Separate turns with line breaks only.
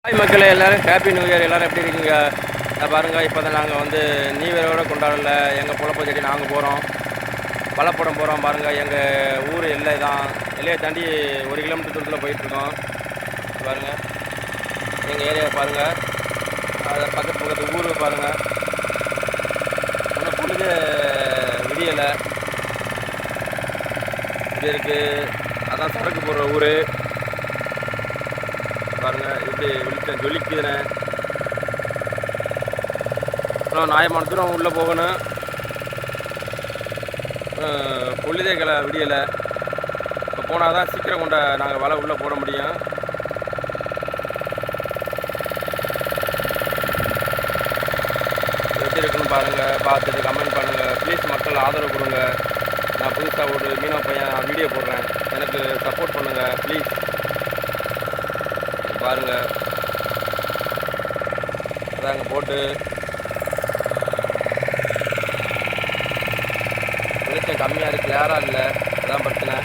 Hi மக்களே, எல்லோரும் happy new year. எல்லோரும் எப்படி இருக்கீங்க? பாருங்கள், இப்போ தான் நாங்கள் வந்து நியூ இயரோட கொண்டாடல. எங்கள் பொழப்ப தேடி நாங்கள் போகிறோம், பலப்படம் போகிறோம். பாருங்கள், எங்கள் ஊர் எல்லை தான். எல்லையை தாண்டி 1 கிலோமீட்டர் தூரத்தில் போயிட்டுருக்கோம். பாருங்கள், எங்கள் ஏரியா பாருங்கள், அதை பக்கத்து ஊர் பாருங்கள். இன்னும் பொழுது விடியலை இப்படி இருக்குது. அதான் சரக்கு போடுற ஊர் பாருங்கள். இப்படி வெளிச்சம் ஜொலிக்குதுண்ணே. அப்புறம் நியாயமான தூரம் உள்ளே போகணும். பொழுதே விடியலை. இப்போ போனால் தான் சீக்கிரம் கொண்ட நாங்கள் வலை உள்ளே போட முடியும். எப்படி இருக்குன்னு பாருங்கள், பார்த்துட்டு கமெண்ட் பண்ணுங்கள். ப்ளீஸ் மக்கள் ஆதரவு கொடுங்க. நான் புதுசாக ஒரு மீனவ பையன் வீடியோ போடுறேன், எனக்கு சப்போர்ட் பண்ணுங்கள் ப்ளீஸ். பாருங்கள், அதாங்க போட்டு வெளிச்சம் கம்மியாக இருக்குது, கிளியராக இல்லை. அதான் பிரச்சனை.